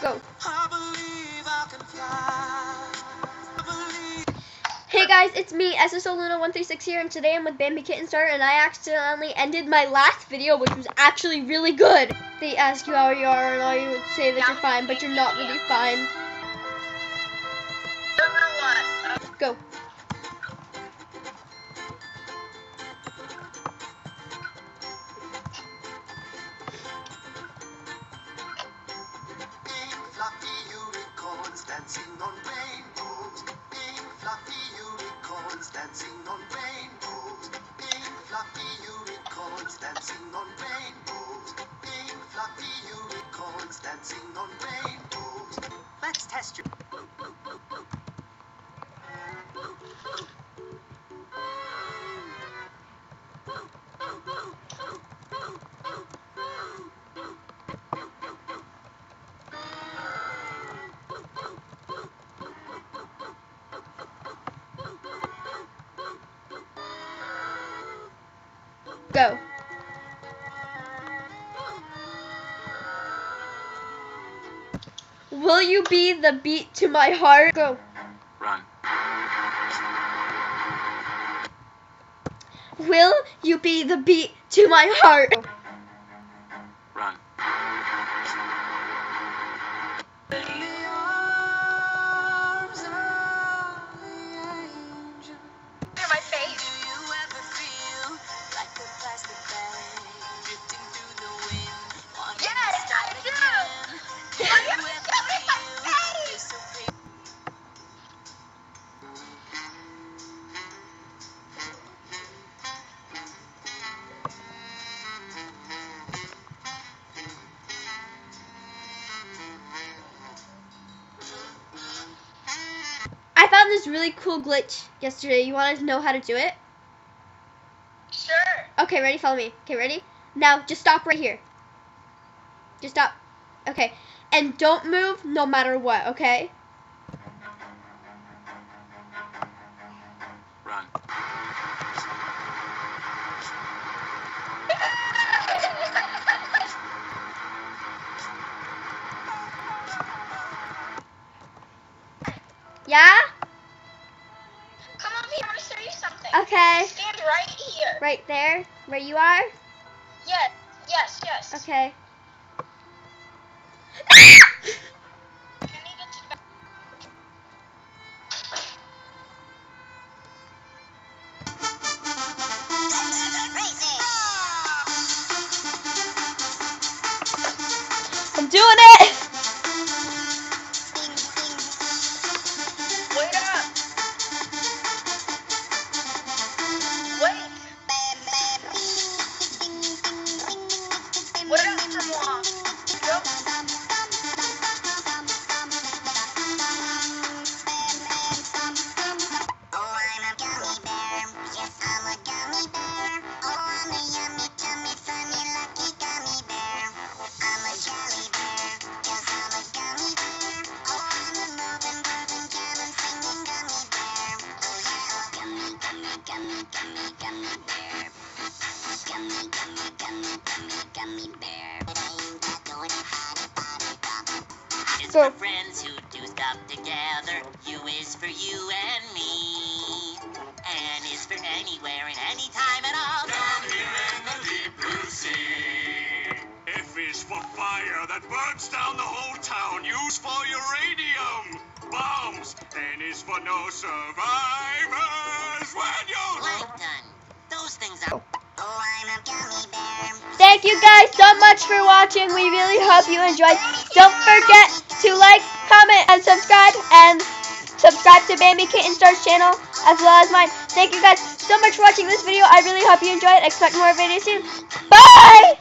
Go. Hey guys, it's me, SSOLuna136 here, and today I'm with Bambi Kittenstar, and I accidentally ended my last video, which was actually really good. They ask you how you are, and all you would say that you're fine, but you're not really fine. Go. Dancing on rainbows, pink fluffy unicorns dancing on rainbows, pink fluffy unicorns dancing on rainbows, pink fluffy unicorns dancing on rainbows. Let's test your. Go. Will you be the beat to my heart? Go. Run. Will you be the beat to my heart? Run. My face. Yes, I do. I found this really cool glitch yesterday. You want to know how to do it? Sure. Okay, ready? Follow me. Okay, ready? Now, just stop right here. Just stop. Okay. And don't move no matter what, okay? Run. Yeah? Come on here, I want to show you something. Okay. Stand right here. Right there? Where you are? Yes, yes, yes. Okay. Can you get to the back? I'm doing it! Wait up. Wait. Wait up for more. Go. It's Go. for friends who do stuff together. U is for you and me. N is for anywhere and anytime at all. Down here in the deep blue sea. F is for fire that burns down the whole town. U's for uranium bombs. N is for no survivors when you're like done. Those things are. Oh, I'm a gummy bear. Thank you guys so much for watching. We really hope you enjoyed. Don't forget to like, comment, and subscribe. And subscribe to Bambi Kittenstar's channel as well as mine. Thank you guys so much for watching this video. I really hope you enjoyed. Expect more videos soon. Bye!